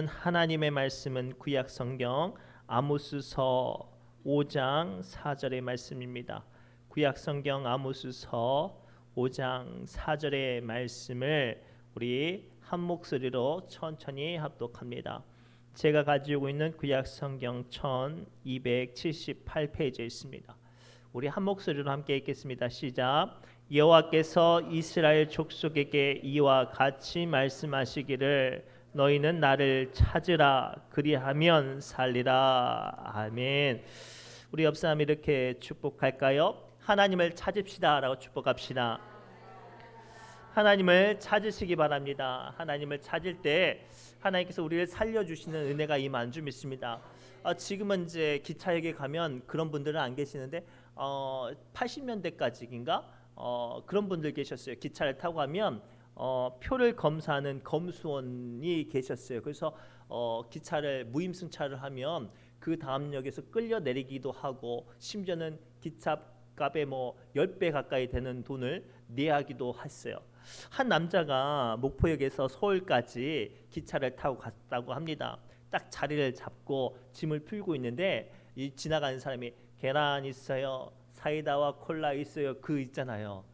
하나님의 말씀은 구약 성경 아모스서 5장 4절의 말씀입니다. 구약 성경 아모스서 5장 4절의 말씀을 우리 한 목소리로 천천히 합독합니다. 제가 가지고 있는 구약 성경 1278페이지에 있습니다. 우리 한 목소리로 함께 읽겠습니다. 시작. 여호와께서 이스라엘 족속에게 이와 같이 말씀하시기를 너희는 나를 찾으라 그리하면 살리라. 아멘. 우리 옆 사람 이렇게 축복할까요? 하나님을 찾읍시다 라고 축복합시다. 하나님을 찾으시기 바랍니다. 하나님을 찾을 때 하나님께서 우리를 살려주시는 은혜가 임한 줄 믿습니다. 지금은 이제 기차역에 가면 그런 분들은 안 계시는데 80년대까지인가 그런 분들 계셨어요. 기차를 타고 가면 표를 검사하는 검수원이 계셨어요. 그래서 기차를 무임승차를 하면 그 다음 역에서 끌려 내리기도 하고 심지어는 기차값의 10배 가까이 되는 돈을 내야 하기도 했어요. 한 남자가 목포역에서 서울까지 기차를 타고 갔다고 합니다. 딱 자리를 잡고 짐을 풀고 있는데 이 지나가는 사람이 계란 있어요, 사이다와 콜라 있어요, 그 있잖아요.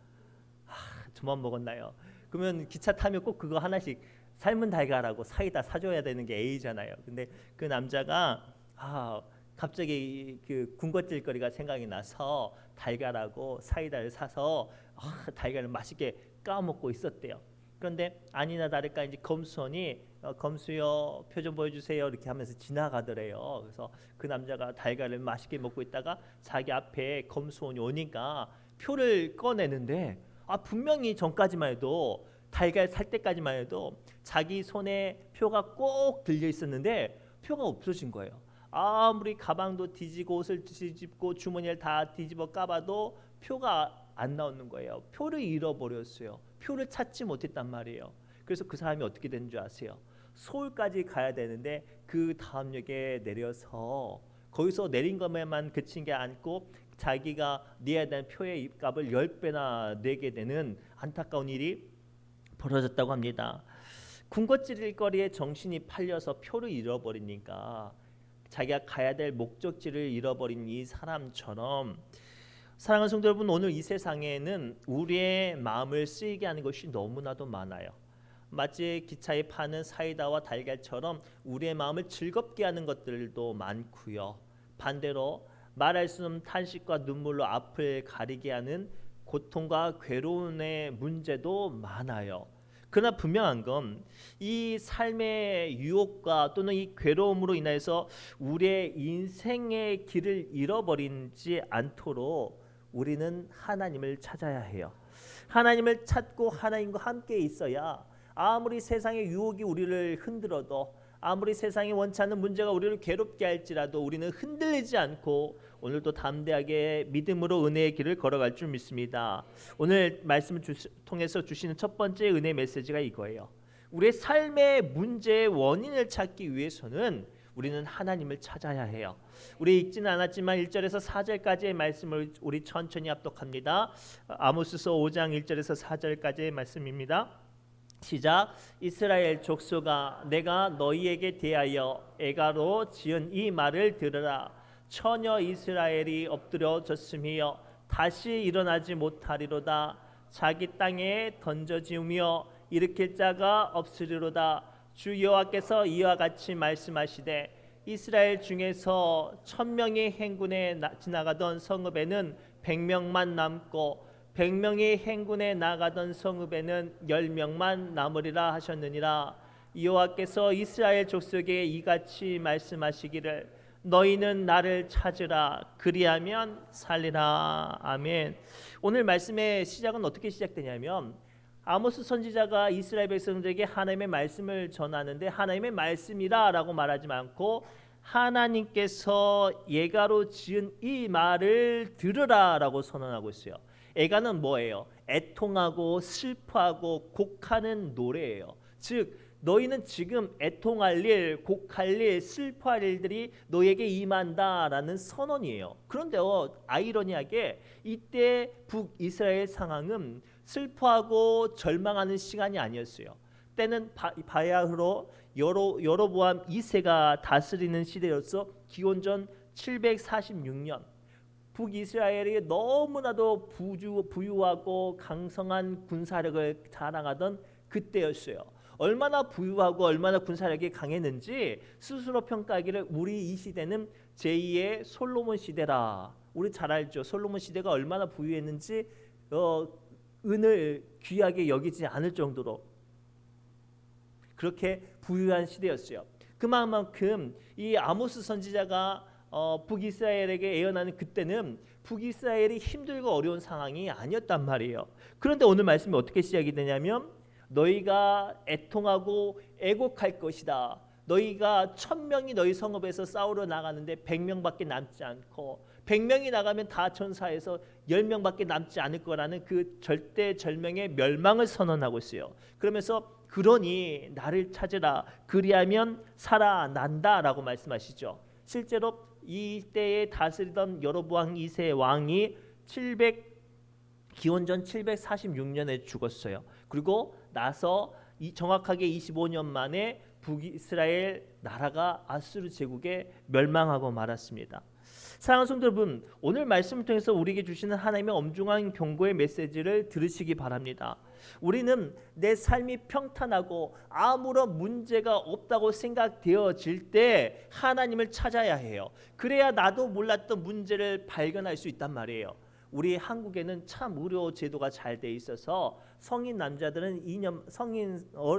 저만 먹었나요? 그러면 기차 타면 꼭 그거 하나씩 삶은 달걀하고 사이다 사줘야 되는 게 A잖아요. 근데 그 남자가 갑자기 그 군것질거리가 생각이 나서 달걀하고 사이다를 사서 달걀을 맛있게 까먹고 있었대요. 그런데 아니나 다를까 이제 검수원이 검수요 표 좀 보여주세요 이렇게 하면서 지나가더래요. 그래서 그 남자가 달걀을 맛있게 먹고 있다가 자기 앞에 검수원이 오니까 표를 꺼내는데 분명히 전까지만 해도 달걀 살 때까지만 해도 자기 손에 표가 꼭 들려 있었는데 표가 없어진 거예요. 아무리 가방도 뒤지고 옷을 뒤집고 주머니를 다 뒤집어 까봐도 표가 안 나오는 거예요. 표를 잃어버렸어요. 표를 찾지 못했단 말이에요. 그래서 그 사람이 어떻게 된 줄 아세요? 서울까지 가야 되는데 그 다음 역에 내려서 거기서 내린 것만 그친 게 아니고 자기가 내야 되는 표의 값을 10배나 내게 되는 안타까운 일이 벌어졌다고 합니다. 군것질거리에 정신이 팔려서 표를 잃어버리니까 자기가 가야 될 목적지를 잃어버린 이 사람처럼 사랑하는 성도 여러분, 오늘 이 세상에는 우리의 마음을 쓰이게 하는 것이 너무나도 많아요. 마치 기차에 파는 사이다와 달걀처럼 우리의 마음을 즐겁게 하는 것들도 많고요. 반대로 말할 수 없는 탄식과 눈물로 앞을 가리게 하는 고통과 괴로움의 문제도 많아요. 그러나 분명한 건 이 삶의 유혹과 또는 이 괴로움으로 인해서 우리의 인생의 길을 잃어버리지 않도록 우리는 하나님을 찾아야 해요. 하나님을 찾고 하나님과 함께 있어야 아무리 세상의 유혹이 우리를 흔들어도 아무리 세상이 원치 않는 문제가 우리를 괴롭게 할지라도 우리는 흔들리지 않고 오늘도 담대하게 믿음으로 은혜의 길을 걸어갈 줄 믿습니다. 오늘 말씀을 통해서 주시는 첫 번째 은혜 메시지가 이거예요. 우리의 삶의 문제의 원인을 찾기 위해서는 우리는 하나님을 찾아야 해요. 우리 읽지는 않았지만 1절에서 4절까지의 말씀을 우리 천천히 합독합니다. 아모스서 5장 1절에서 4절까지의 말씀입니다. 시작. 이스라엘 족속아, 내가 너희에게 대하여 애가로 지은 이 말을 들으라. 처녀 이스라엘이 엎드려졌으며 다시 일어나지 못하리로다. 자기 땅에 던져지우며 일으킬 자가 없으리로다. 주 여호와께서 이와 같이 말씀하시되 이스라엘 중에서 1000명의 행군에 지나가던 성읍에는 100명만 남고 100명이 행군에 나가던 성읍에는 10명만 남으리라 하셨느니라. 여호와께서 이스라엘 족속에게 이같이 말씀하시기를 너희는 나를 찾으라 그리하면 살리라. 아멘. 오늘 말씀의 시작은 어떻게 시작되냐면 아모스 선지자가 이스라엘 백성들에게 하나님의 말씀을 전하는데 하나님의 말씀이라 라고 말하지 않고 하나님께서 예가로 지은 이 말을 들으라 라고 선언하고 있어요. 애가는 뭐예요? 애통하고 슬퍼하고 곡하는 노래예요. 즉 너희는 지금 애통할 일, 곡할 일, 슬퍼할 일들이 너에게 임한다라는 선언이에요. 그런데 아이러니하게 이때 북이스라엘 상황은 슬퍼하고 절망하는 시간이 아니었어요. 때는 바야흐로 여로보암 2세가 다스리는 시대였어. 기원전 746년. 북이스라엘이 너무나도 부유하고 강성한 군사력을 자랑하던 그때였어요. 얼마나 부유하고 얼마나 군사력이 강했는지 스스로 평가하기를 우리 이 시대는 제2의 솔로몬 시대라. 우리 잘 알죠. 솔로몬 시대가 얼마나 부유했는지 은을 귀하게 여기지 않을 정도로 그렇게 부유한 시대였어요. 그만큼 이 아모스 선지자가 북이스라엘에게 예언하는 그때는 북이스라엘이 힘들고 어려운 상황이 아니었단 말이에요. 그런데 오늘 말씀이 어떻게 시작이 되냐면 너희가 애통하고 애곡할 것이다. 너희가 1000명이 너희 성읍에서 싸우러 나가는데 100명밖에 남지 않고 100명이 나가면 다 전사해서 10명밖에 남지 않을 거라는 그 절대절명의 멸망을 선언하고 있어요. 그러면서 그러니 나를 찾으라 그리하면 살아난다라고 말씀하시죠. 실제로 이때에 다스리던 여로보암 2세 왕이 기원전 746년에 죽었어요. 그리고 나서 정확하게 25년 만에 북이스라엘 나라가 아수르 제국에 멸망하고 말았습니다. 사랑하는 성도 여러분, 오늘 말씀을 통해서 우리에게 주시는 하나님의 엄중한 경고의 메시지를 들으시기 바랍니다. 우리는 내 삶이 평탄하고 아무런 문제가 없다고 생각되어질 때 하나님을 찾아야 해요. 그래야 나도 몰랐던 문제를 발견할 수 있단 말이에요. 우리 한국에는 참 의료 제도가 잘 돼 있어서 성인 남자들은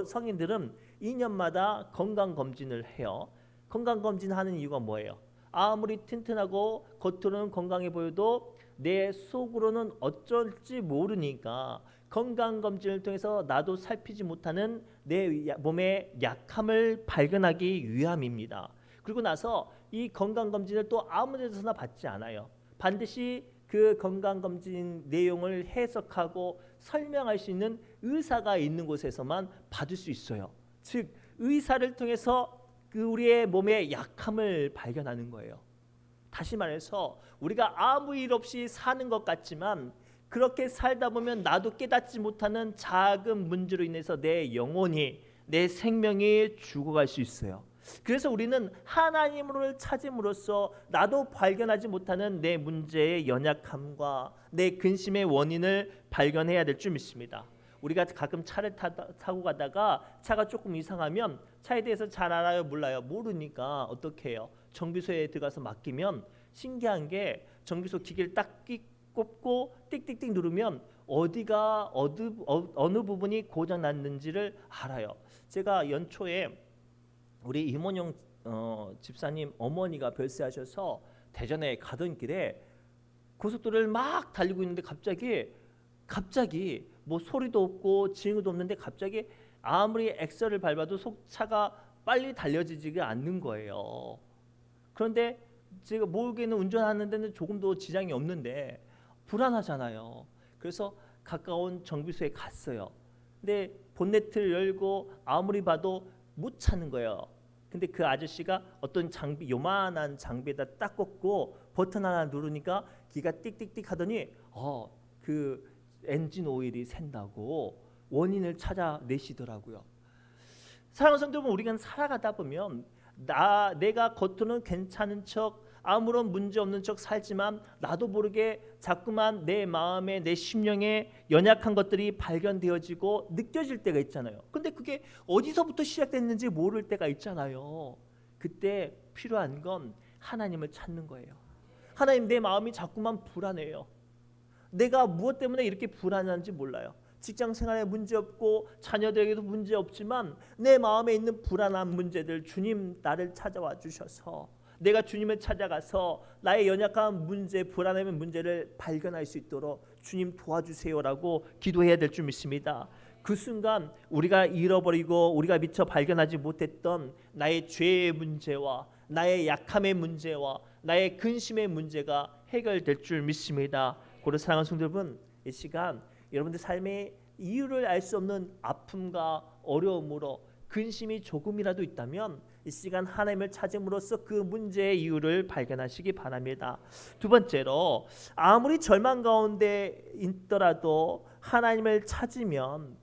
성인들은 2년마다 건강 검진을 해요. 건강 검진하는 이유가 뭐예요? 아무리 튼튼하고 겉으로는 건강해 보여도 내 속으로는 어쩔지 모르니까 건강검진을 통해서 나도 살피지 못하는 내 몸의 약함을 발견하기 위함입니다. 그리고 나서 이 건강검진을 또 아무 데서나 받지 않아요. 반드시 그 건강검진 내용을 해석하고 설명할 수 있는 의사가 있는 곳에서만 받을 수 있어요. 즉 의사를 통해서 그 우리의 몸의 약함을 발견하는 거예요. 다시 말해서 우리가 아무 일 없이 사는 것 같지만 그렇게 살다 보면 나도 깨닫지 못하는 작은 문제로 인해서 내 영혼이 내 생명이 죽어갈 수 있어요. 그래서 우리는 하나님을 찾음으로써 나도 발견하지 못하는 내 문제의 연약함과 내 근심의 원인을 발견해야 될 줄 믿습니다. 우리가 가끔 차를 타고 가다가 차가 조금 이상하면 차에 대해서 잘 알아요? 몰라요? 모르니까 어떻게 해요? 정비소에 들어가서 맡기면 신기한 게 정비소 기계를 딱 꼽고 띡띡띡 누르면 어디가 어느 부분이 고장 났는지를 알아요. 제가 연초에 우리 임원용 집사님 어머니가 별세하셔서 대전에 가던 길에 고속도로를 막 달리고 있는데 갑자기 뭐 소리도 없고 징후도 없는데 갑자기 아무리 엑셀을 밟아도 차가 빨리 달려지지가 않는 거예요. 그런데 제가 모르게는 운전하는 데는 조금도 지장이 없는데 불안하잖아요. 그래서 가까운 정비소에 갔어요. 근데 본네트를 열고 아무리 봐도 못 찾는 거예요. 근데 그 아저씨가 어떤 요만한 장비에다 딱 꽂고 버튼 하나 누르니까 기가 띡띡띡 하더니 그 엔진 오일이 샌다고 원인을 찾아내시더라고요. 사랑하는 성도 여러분, 우리가 살아가다 보면 내가 겉으로는 괜찮은 척 아무런 문제 없는 척 살지만 나도 모르게 자꾸만 내 마음에 내 심령에 연약한 것들이 발견되어지고 느껴질 때가 있잖아요. 근데 그게 어디서부터 시작됐는지 모를 때가 있잖아요. 그때 필요한 건 하나님을 찾는 거예요. 하나님, 내 마음이 자꾸만 불안해요. 내가 무엇 때문에 이렇게 불안한지 몰라요. 직장 생활에 문제 없고 자녀들에게도 문제 없지만 내 마음에 있는 불안한 문제들 주님 나를 찾아와 주셔서 내가 주님을 찾아가서 나의 연약한 문제, 불안함의 문제를 발견할 수 있도록 주님 도와주세요라고 기도해야 될 줄 믿습니다. 그 순간 우리가 잃어버리고 우리가 미처 발견하지 못했던 나의 죄의 문제와 나의 약함의 문제와 나의 근심의 문제가 해결될 줄 믿습니다. 고로 사랑하는 성도 여러분, 이 시간 여러분들 삶의 이유를 알 수 없는 아픔과 어려움으로 근심이 조금이라도 있다면 이 시간 하나님을 찾음으로써 그 문제의 이유를 발견하시기 바랍니다. 두 번째로, 아무리 절망 가운데 있더라도 하나님을 찾으면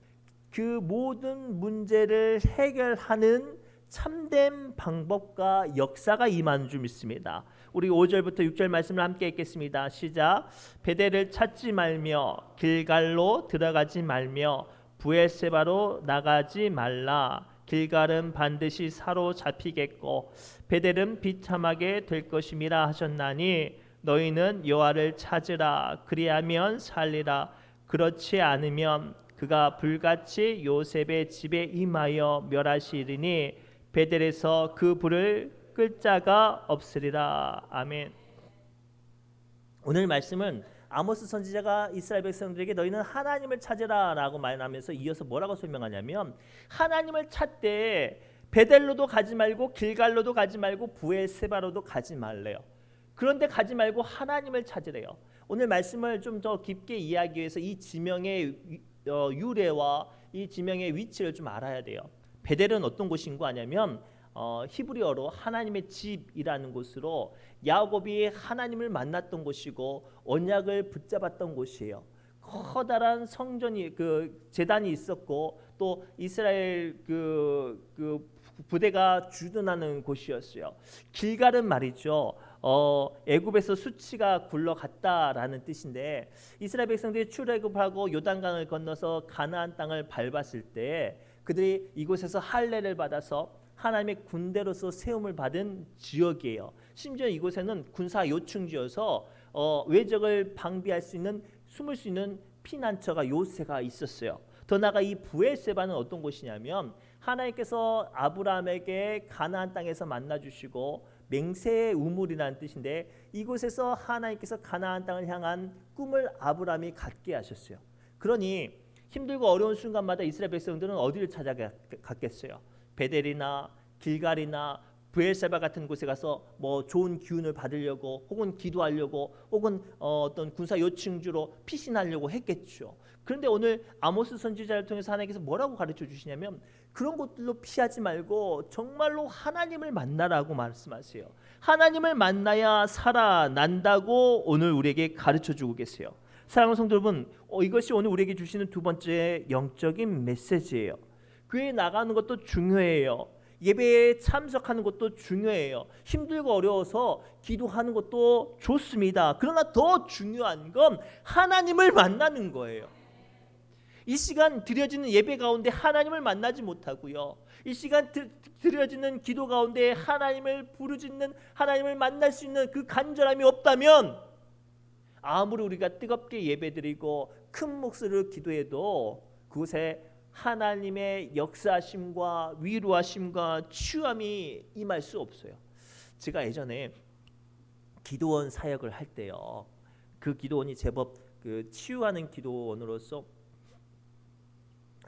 그 모든 문제를 해결하는 참된 방법과 역사가 임하는 줄 믿습니다. 우리 5절부터 6절 말씀을 함께 읽겠습니다. 시작. 베델을 찾지 말며 길갈로 들어가지 말며 부엘세바로 나가지 말라. 길갈은 반드시 사로잡히겠고 베델은 비참하게 될 것임이라 하셨나니 너희는 여호와를 찾으라. 그리하면 살리라. 그렇지 않으면 그가 불같이 요셉의 집에 임하여 멸하시리니 베델에서 그 불을 끌 자가 없으리라. 아멘. 오늘 말씀은 아모스 선지자가 이스라엘 백성들에게 너희는 하나님을 찾으라라고 말하면서 이어서 뭐라고 설명하냐면 하나님을 찾되 베델로도 가지 말고 길갈로도 가지 말고 부엘세바로도 가지 말래요. 그런데 가지 말고 하나님을 찾으래요. 오늘 말씀을 좀 더 깊게 이해하기 위해서 이 지명의 유래와 이 지명의 위치를 좀 알아야 돼요. 베델은 어떤 곳인 거 아냐면 히브리어로 하나님의 집이라는 곳으로 야곱이 하나님을 만났던 곳이고 언약을 붙잡았던 곳이에요. 커다란 성전이 그 제단이 있었고 또 이스라엘 그 부대가 주둔하는 곳이었어요. 길갈은 말이죠. 애굽에서 수치가 굴러갔다라는 뜻인데 이스라엘 백성들이 출애굽하고 요단강을 건너서 가나안 땅을 밟았을 때 그들이 이곳에서 할례를 받아서 하나님의 군대로서 세움을 받은 지역이에요. 심지어 이곳에는 군사 요충지여서 외적을 방비할 수 있는 숨을 수 있는 피난처가 요새가 있었어요. 더 나아가 이 부엘세바는 어떤 곳이냐면 하나님께서 아브라함에게 가나안 땅에서 만나 주시고 맹세의 우물이라는 뜻인데 이곳에서 하나님께서 가나안 땅을 향한 꿈을 아브라함이 갖게 하셨어요. 그러니 힘들고 어려운 순간마다 이스라엘 백성들은 어디를 찾아갔겠어요? 베델이나 길갈이나 부엘세바 같은 곳에 가서 뭐 좋은 기운을 받으려고 혹은 기도하려고 혹은 어떤 군사 요충지로 피신하려고 했겠죠. 그런데 오늘 아모스 선지자를 통해서 하나님께서 뭐라고 가르쳐 주시냐면 그런 곳들로 피하지 말고 정말로 하나님을 만나라고 말씀하세요. 하나님을 만나야 살아난다고 오늘 우리에게 가르쳐 주고 계세요. 사랑하는 성도 여러분, 이것이 오늘 우리에게 주시는 두 번째 영적인 메시지예요. 교회에 나가는 것도 중요해요. 예배에 참석하는 것도 중요해요. 힘들고 어려워서 기도하는 것도 좋습니다. 그러나 더 중요한 건 하나님을 만나는 거예요. 이 시간 드려지는 예배 가운데 하나님을 만나지 못하고요. 이 시간 드려지는 기도 가운데 하나님을 부르짖는 하나님을 만날 수 있는 그 간절함이 없다면 아무리 우리가 뜨겁게 예배드리고 큰 목소리로 기도해도 그곳에 하나님의 역사하심과 위로하심과 치유함이 임할 수 없어요. 제가 예전에 기도원 사역을 할 때요. 그 기도원이 제법 그 치유하는 기도원으로서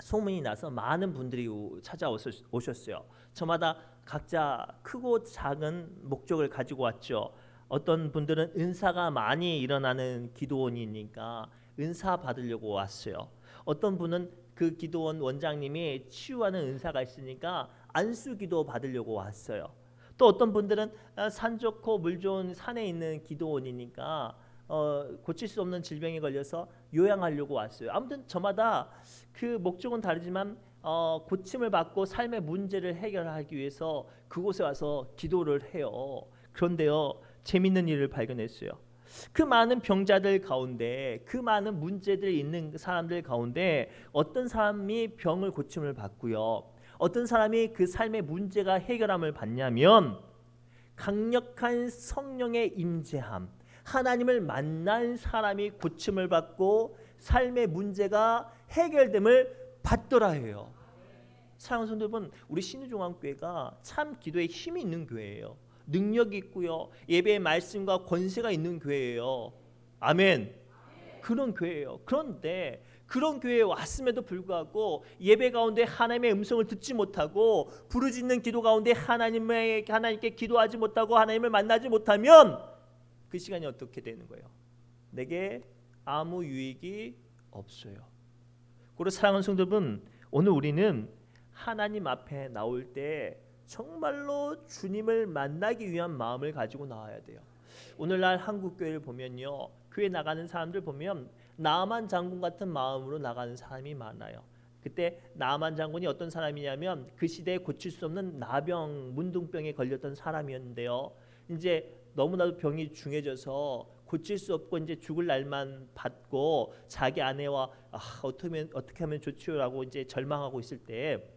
소문이 나서 많은 분들이 찾아오셨어요. 저마다 각자 크고 작은 목적을 가지고 왔죠. 어떤 분들은 은사가 많이 일어나는 기도원이니까 은사 받으려고 왔어요. 어떤 분은 그 기도원 원장님이 치유하는 은사가 있으니까 안수기도 받으려고 왔어요. 또 어떤 분들은 산 좋고 물 좋은 산에 있는 기도원이니까 고칠 수 없는 질병에 걸려서 요양하려고 왔어요. 아무튼 저마다 그 목적은 다르지만 고침을 받고 삶의 문제를 해결하기 위해서 그곳에 와서 기도를 해요. 그런데요, 재밌는 일을 발견했어요. 그 많은 병자들 가운데 그 많은 문제들이 있는 사람들 가운데 어떤 사람이 병을 고침을 받고요. 어떤 사람이 그 삶의 문제가 해결함을 받냐면 강력한 성령의 임재함, 하나님을 만난 사람이 고침을 받고 삶의 문제가 해결됨을 받더라 해요. 사랑하는 성도 여러분, 우리 신의종합교회가 참 기도에 힘이 있는 교회예요. 능력이 있고요. 예배의 말씀과 권세가 있는 교회예요. 아멘. 그런 교회예요. 그런데 그런 교회에 왔음에도 불구하고 예배 가운데 하나님의 음성을 듣지 못하고 부르짖는 기도 가운데 하나님께 기도하지 못하고 하나님을 만나지 못하면 그 시간이 어떻게 되는 거예요? 내게 아무 유익이 없어요. 그리고 사랑하는 성도 여러분, 오늘 우리는 하나님 앞에 나올 때 정말로 주님을 만나기 위한 마음을 가지고 나와야 돼요. 오늘날 한국교회를 보면요, 교회 나가는 사람들 보면 나만 장군 같은 마음으로 나가는 사람이 많아요. 그때 나만 장군이 어떤 사람이냐면 그 시대에 고칠 수 없는 나병, 문둥병에 걸렸던 사람이었는데요. 이제 너무나도 병이 중해져서 고칠 수 없고 이제 죽을 날만 받고 자기 아내와 어떻게 하면 좋지요라고 이제 절망하고 있을 때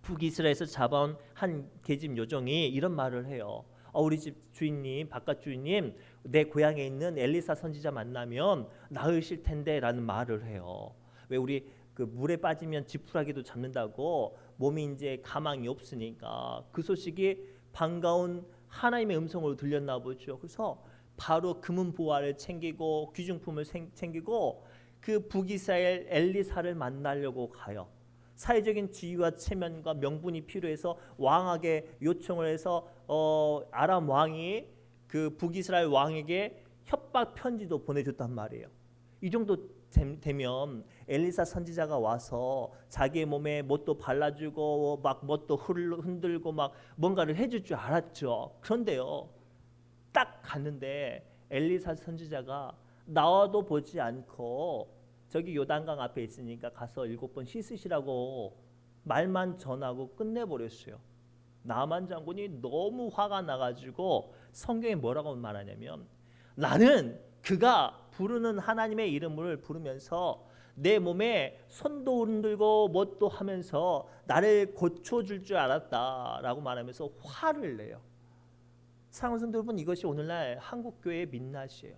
북이스라엘에서 잡아온 한 계집 요정이 이런 말을 해요. 우리 집 주인님, 바깥 주인님, 내 고향에 있는 엘리사 선지자 만나면 나으실 텐데라는 말을 해요. 왜 우리 그 물에 빠지면 지푸라기도 잡는다고 몸이 이제 가망이 없으니까 그 소식이 반가운 하나님의 음성으로 들렸나 보죠. 그래서 바로 금은 보화를 챙기고 귀중품을 챙기고 그 북이스라엘 엘리사를 만나려고 가요. 사회적인 지위와 체면과 명분이 필요해서 왕에게 요청을 해서 아람 왕이 그 북이스라엘 왕에게 협박 편지도 보내줬단 말이에요. 이 정도 되면 엘리사 선지자가 와서 자기의 몸에 뭣도 발라주고 막 뭣도 흔들고 막 뭔가를 해줄 줄 알았죠. 그런데요, 딱 갔는데 엘리사 선지자가 나와도 보지 않고 저기 요단강 앞에 있으니까 가서 7번 씻으시라고 말만 전하고 끝내버렸어요. 나만 장군이 너무 화가 나가지고 성경에 뭐라고 말하냐면 나는 그가 부르는 하나님의 이름을 부르면서 내 몸에 손도 흔들고 뭣도 하면서 나를 고쳐줄 줄 알았다라고 말하면서 화를 내요. 사랑하는 성도 여러분, 이것이 오늘날 한국교회의 민낯이에요.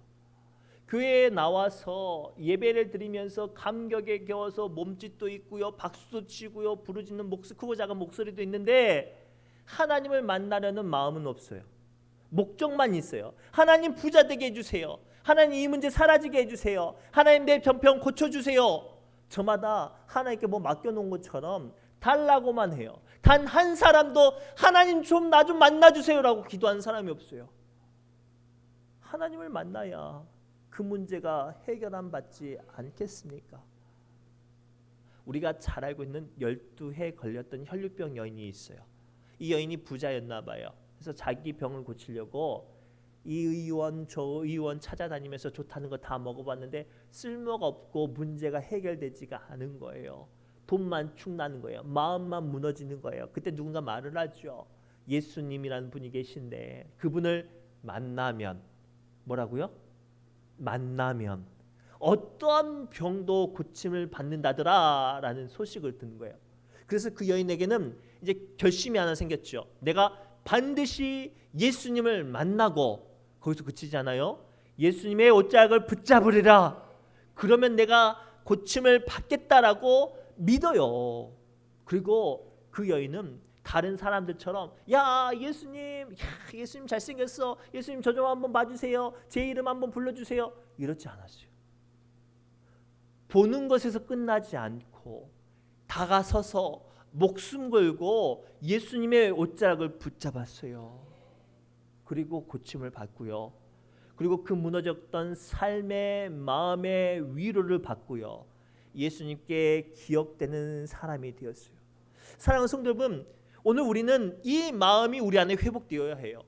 교회에 나와서 예배를 드리면서 감격에 겨워서 몸짓도 있고요, 박수도 치고요, 부르짖는 크고 작은 목소리도 있는데 하나님을 만나려는 마음은 없어요. 목적만 있어요. 하나님 부자 되게 해주세요. 하나님 이 문제 사라지게 해주세요. 하나님 내 병 고쳐주세요. 저마다 하나님께 뭐 맡겨놓은 것처럼 달라고만 해요. 단 한 사람도 하나님 좀 나 좀 만나주세요라고 기도하는 사람이 없어요. 하나님을 만나야 그 문제가 해결안 받지 않겠습니까? 우리가 잘 알고 있는 12해 걸렸던 혈류병 여인이 있어요. 이 여인이 부자였나 봐요. 그래서 자기 병을 고치려고 이 의원 저 의원 찾아다니면서 좋다는 거 다 먹어봤는데 쓸모가 없고 문제가 해결되지가 않은 거예요. 돈만 축나는 거예요. 마음만 무너지는 거예요. 그때 누군가 말을 하죠. 예수님이라는 분이 계신데 그분을 만나면 뭐라고요? 만나면 어떠한 병도 고침을 받는다더라 라는 소식을 듣는 거예요. 그래서 그 여인에게는 이제 결심이 하나 생겼죠. 내가 반드시 예수님을 만나고, 거기서 그치지 않아요. 예수님의 옷자락을 붙잡으리라. 그러면 내가 고침을 받겠다라고 믿어요. 그리고 그 여인은 다른 사람들처럼 예수님 잘생겼어, 예수님 저 좀 한번 봐주세요, 제 이름 한번 불러주세요, 이렇지 않았어요. 보는 것에서 끝나지 않고 다가서서 목숨 걸고 예수님의 옷자락을 붙잡았어요. 그리고 고침을 받고요. 그리고 그 무너졌던 삶의 마음의 위로를 받고요. 예수님께 기억되는 사람이 되었어요. 사랑하는 성도 여러분, 오늘 우리는 이 마음이 우리 안에 회복되어야 해요.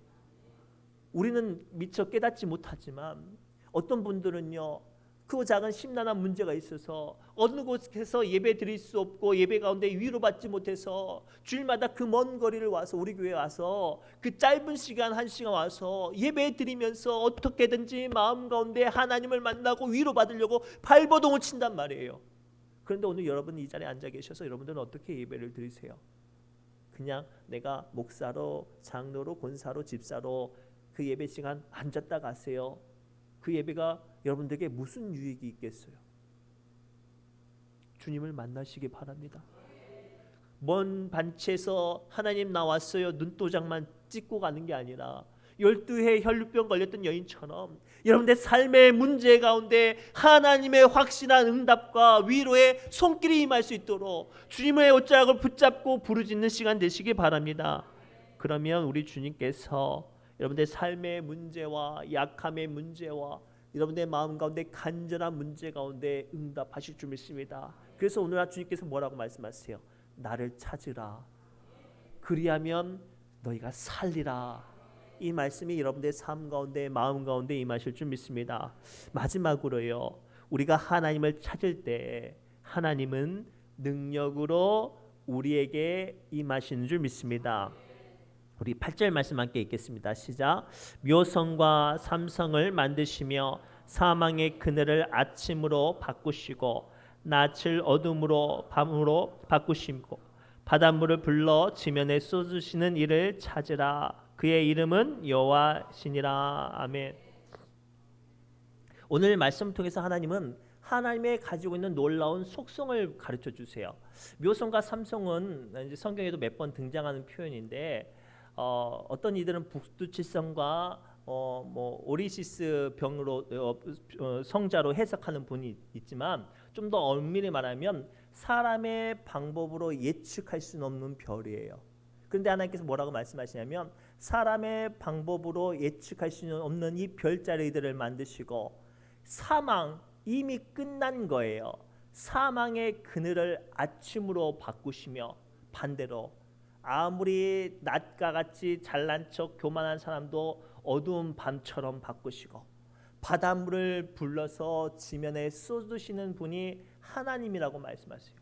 우리는 미처 깨닫지 못하지만 어떤 분들은요, 크고 작은 심란한 문제가 있어서 어느 곳에서 예배 드릴 수 없고 예배 가운데 위로받지 못해서 주일마다 그 먼 거리를 와서 우리 교회에 와서 그 짧은 시간 1시간 와서 예배 드리면서 어떻게든지 마음 가운데 하나님을 만나고 위로받으려고 발버둥을 친단 말이에요. 그런데 오늘 여러분 이 자리에 앉아 계셔서 여러분들은 어떻게 예배를 드리세요? 그냥 내가 목사로, 장로로, 권사로, 집사로 그 예배 시간 앉았다 가세요. 그 예배가 여러분들에게 무슨 유익이 있겠어요? 주님을 만나시기 바랍니다. 먼 반치에서 하나님 나왔어요, 눈도장만 찍고 가는 게 아니라 12해 혈류병 걸렸던 여인처럼 여러분의 삶의 문제 가운데 하나님의 확실한 응답과 위로의 손길이 임할 수 있도록 주님의 옷자락을 붙잡고 부르짖는 시간 되시기 바랍니다. 그러면 우리 주님께서 여러분의 삶의 문제와 약함의 문제와 여러분의 마음 가운데 간절한 문제 가운데 응답하실 줄 믿습니다. 그래서 오늘 주님께서 뭐라고 말씀하세요? 나를 찾으라. 그리하면 너희가 살리라. 이 말씀이 여러분의 삶 가운데 마음 가운데 임하실 줄 믿습니다. 마지막으로요, 우리가 하나님을 찾을 때 하나님은 능력으로 우리에게 임하시는 줄 믿습니다. 우리 8절 말씀 함께 읽겠습니다. 시작. 묘성과 삼성을 만드시며 사망의 그늘을 아침으로 바꾸시고 낯을 어둠으로 밤으로 바꾸시고 바닷물을 불러 지면에 쏟으시는 이를 찾으라. 그의 이름은 여호와시니라. 아멘. 오늘 말씀 통해서 하나님은 하나님의 가지고 있는 놀라운 속성을 가르쳐 주세요. 묘성과 삼성은 이제 성경에도 몇 번 등장하는 표현인데 어떤 이들은 북두칠성과 뭐 오리시스 병으로 성자로 해석하는 분이 있지만 좀 더 엄밀히 말하면 사람의 방법으로 예측할 수는 없는 별이에요. 그런데 하나님께서 뭐라고 말씀하시냐면 사람의 방법으로 예측할 수는 없는 이 별자리들을 만드시고 사망 이미 끝난 거예요. 사망의 그늘을 아침으로 바꾸시며 반대로 아무리 낮과 같이 잘난 척 교만한 사람도 어두운 밤처럼 바꾸시고 바닷물을 불러서 지면에 쏟으시는 분이 하나님이라고 말씀하세요.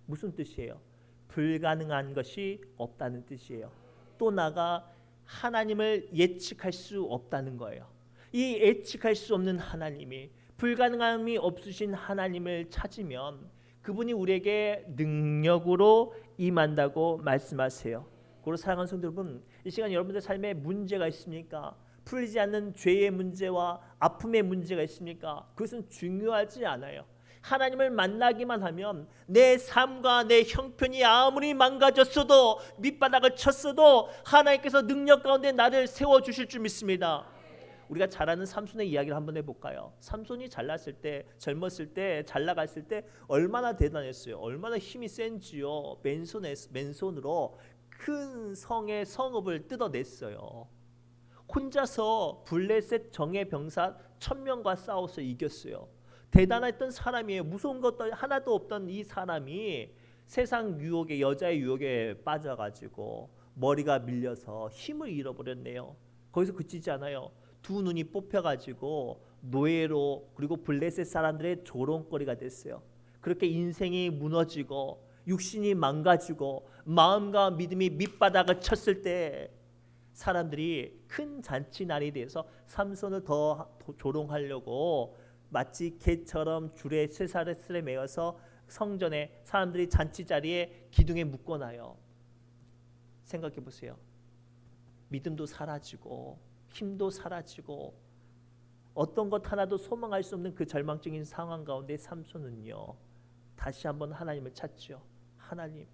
무슨 뜻이에요? 불가능한 것이 없다는 뜻이에요. 또 나아가 하나님을 예측할 수 없다는 거예요. 이 예측할 수 없는 하나님이 불가능함이 없으신 하나님을 찾으면 그분이 우리에게 능력으로 임한다고 말씀하세요. 그리고 사랑하는 성도 여러분, 이 시간 여러분들 삶에 문제가 있습니까? 풀리지 않는 죄의 문제와 아픔의 문제가 있습니까? 그것은 중요하지 않아요. 하나님을 만나기만 하면 내 삶과 내 형편이 아무리 망가졌어도 밑바닥을 쳤어도 하나님께서 능력 가운데 나를 세워주실 줄 믿습니다. 우리가 잘 아는 삼손의 이야기를 한번 해볼까요? 삼손이 잘났을 때, 젊었을 때, 잘 나갔을 때 얼마나 대단했어요. 얼마나 힘이 센지요. 맨손으로 큰 성의 성읍을 뜯어냈어요. 혼자서 블레셋 정예 병사 1000명과 싸워서 이겼어요. 대단했던 사람이에요. 무서운 것도 하나도 없던 이 사람이 세상 유혹에, 여자의 유혹에 빠져가지고 머리가 밀려서 힘을 잃어버렸네요. 거기서 그치지 않아요. 두 눈이 뽑혀가지고 노예로, 그리고 블레셋 사람들의 조롱거리가 됐어요. 그렇게 인생이 무너지고 육신이 망가지고 마음과 믿음이 밑바닥을 쳤을 때 사람들이 큰 잔치날이 돼서 삼손을 더 조롱하려고 마치 개처럼 줄에 쇠사슬에 매어서 성전에 사람들이 잔치 자리에 기둥에 묶어놔요. 생각해 보세요. 믿음도 사라지고 힘도 사라지고 어떤 것 하나도 소망할 수 없는 그 절망적인 상황 가운데 삼손은요, 다시 한번 하나님을 찾죠. 하나님,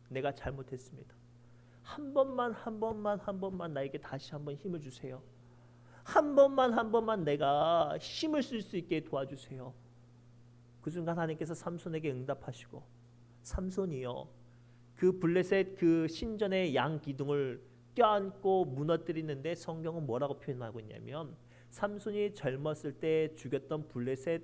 내가 잘못했습니다. 한 번만 나에게 다시 한번 힘을 주세요. 한 번만 내가 힘을 쓸 수 있게 도와주세요. 그 순간 하나님께서 삼손에게 응답하시고, 삼손이요, 그 블레셋 그 신전의 양 기둥을 껴안고 무너뜨리는데 성경은 뭐라고 표현하고 있냐면 삼손이 젊었을 때 죽였던 블레셋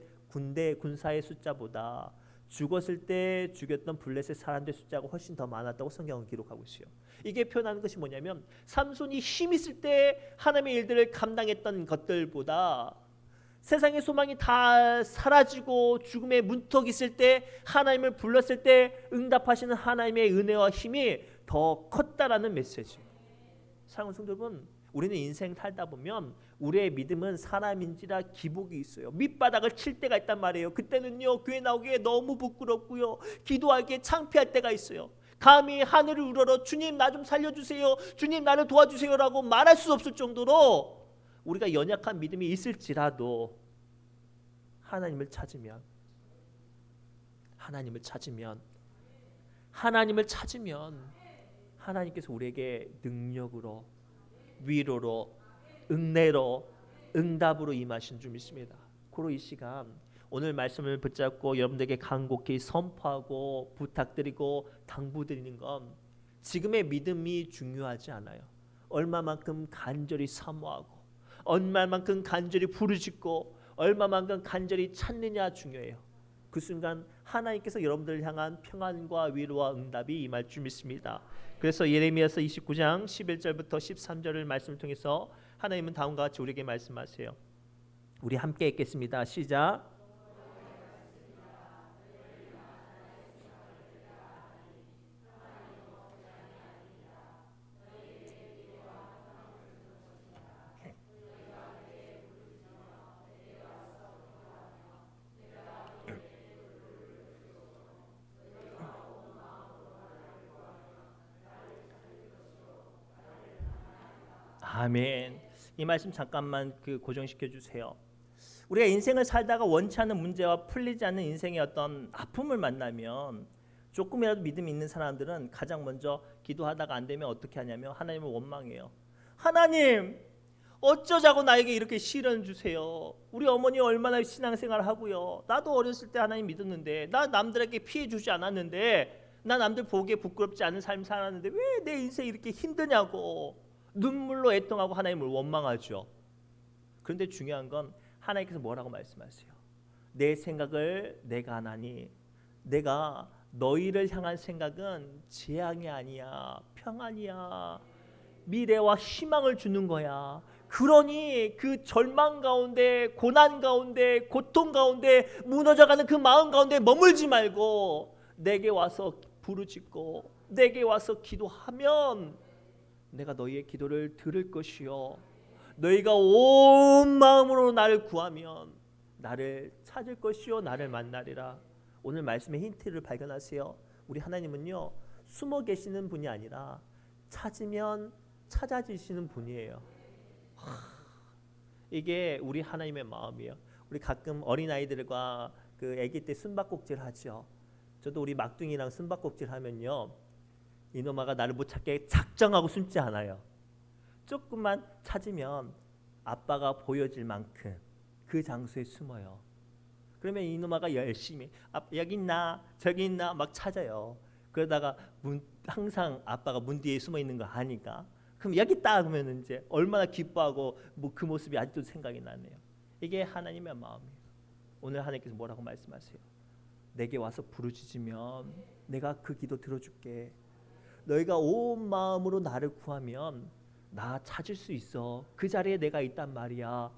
군사의 숫자보다 죽었을 때 죽였던 블레셋 사람들의 숫자가 훨씬 더 많았다고 성경은 기록하고 있어요. 이게 표현하는 것이 뭐냐면 삼손이 힘 있을 때 하나님의 일들을 감당했던 것들보다 세상의 소망이 다 사라지고 죽음의 문턱이 있을 때 하나님을 불렀을 때 응답하시는 하나님의 은혜와 힘이 더 컸다라는 메시지예요. 사랑하는 성도 여러분, 우리는 인생 살다 보면 우리의 믿음은 사람인지라 기복이 있어요. 밑바닥을 칠 때가 있단 말이에요. 그때는요, 교회 나오기에 너무 부끄럽고요, 기도하기에 창피할 때가 있어요. 감히 하늘을 우러러 주님 나 좀 살려주세요, 주님 나를 도와주세요라고 말할 수 없을 정도로 우리가 연약한 믿음이 있을지라도 하나님을 찾으면 하나님께서 우리에게 능력으로, 위로로, 은혜로, 응답으로 임하신 줄 믿습니다. 그로 이 시간 오늘 말씀을 붙잡고 여러분들에게 간곡히 선포하고 부탁드리고 당부드리는 건 지금의 믿음이 중요하지 않아요. 얼마만큼 간절히 사모하고 얼마만큼 간절히 부르짖고 얼마만큼 간절히 찾느냐 중요해요. 그 순간 하나님께서 여러분들을 향한 평안과 위로와 응답이 임할 줄 믿습니다. 그래서 예레미야서 29장 11절부터 13절을 말씀을 통해서 하나님은 다음과 같이 우리에게 말씀하세요. 우리 함께 읽겠습니다. 시작. 아멘. 이 말씀 잠깐만 고정시켜 주세요. 우리가 인생을 살다가 원치 않는 문제와 풀리지 않는 인생의 어떤 아픔을 만나면 조금이라도 믿음이 있는 사람들은 가장 먼저 기도하다가 안 되면 어떻게 하냐면 하나님을 원망해요. 하나님, 어쩌자고 나에게 이렇게 시련을 주세요. 우리 어머니 얼마나 신앙생활을 하고요. 나도 어렸을 때 하나님 믿었는데, 나 남들에게 피해 주지 않았는데, 나 남들 보기에 부끄럽지 않은 삶 살았는데 왜 내 인생이 이렇게 힘드냐고 눈물로 애통하고 하나님을 원망하죠. 그런데 중요한 건 하나님께서 뭐라고 말씀하세요? 내 생각을 내가 하나니 내가 너희를 향한 생각은 재앙이 아니야, 평안이야, 미래와 희망을 주는 거야. 그러니 그 절망 가운데, 고난 가운데, 고통 가운데, 무너져가는 그 마음 가운데 머물지 말고 내게 와서 부르짖고 내게 와서 기도하면 내가 너희의 기도를 들을 것이요, 너희가 온 마음으로 나를 구하면 나를 찾을 것이요 나를 만나리라. 오늘 말씀의 힌트를 발견하세요. 우리 하나님은요, 숨어 계시는 분이 아니라 찾으면 찾아지시는 분이에요. 이게 우리 하나님의 마음이에요. 우리 가끔 어린아이들과 아기 때 숨바꼭질 하죠. 저도 우리 막둥이랑 숨바꼭질 하면요, 이놈아가 나를 못 찾게 작정하고 숨지 않아요. 조금만 찾으면 아빠가 보여질 만큼 그 장소에 숨어요. 그러면 이놈아가 열심히 여기 있나 저기 있나 막 찾아요. 그러다가 항상 아빠가 문 뒤에 숨어 있는 거 아니까 그럼 여기 있다 그러면 이제 얼마나 기뻐하고 그 모습이 아직도 생각이 나네요. 이게 하나님의 마음이에요. 오늘 하나님께서 뭐라고 말씀하세요? 내게 와서 부르짖으면 내가 그 기도 들어줄게. 너희가 온 마음으로 나를 구하면 나 찾을 수 있어. 그 자리에 내가 있단 말이야.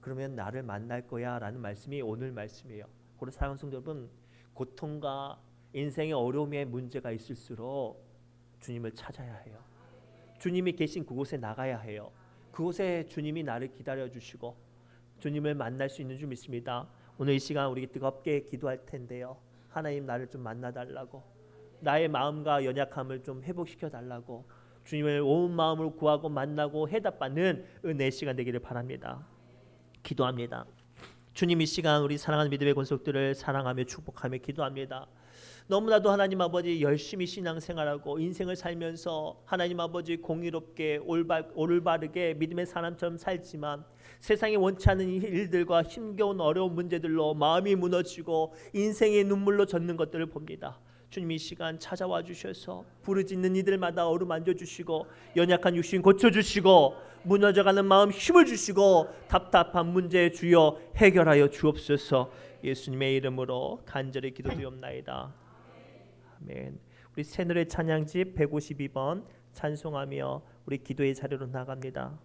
그러면 나를 만날 거야 라는 말씀이 오늘 말씀이에요. 그래서 사랑하는 성도 여러분, 고통과 인생의 어려움에 문제가 있을수록 주님을 찾아야 해요. 주님이 계신 그곳에 나가야 해요. 그곳에 주님이 나를 기다려 주시고 주님을 만날 수 있는 줄 믿습니다. 오늘 이 시간 우리 뜨겁게 기도할 텐데요, 하나님 나를 좀 만나달라고, 나의 마음과 연약함을 좀 회복시켜 달라고 주님을 온 마음으로 구하고 만나고 해답받는 은혜의 시간 되기를 바랍니다. 기도합니다. 주님, 이 시간 우리 사랑하는 믿음의 권속들을 사랑하며 축복하며 기도합니다. 너무나도 하나님 아버지 열심히 신앙생활하고 인생을 살면서 하나님 아버지 공의롭게 올바르게 믿음의 사람처럼 살지만 세상에 원치 않는 일들과 힘겨운 어려운 문제들로 마음이 무너지고 인생의 눈물로 젖는 것들을 봅니다. 주님, 이 시간 찾아와 주셔서 부르짖는 이들마다 어루만져 주시고 연약한 육신 고쳐주시고 무너져가는 마음 힘을 주시고 답답한 문제 주여 해결하여 주옵소서. 예수님의 이름으로 간절히 기도드리옵나이다. 아멘. 우리 새노래 찬양집 152번 찬송하며 우리 기도의 자리로 나갑니다.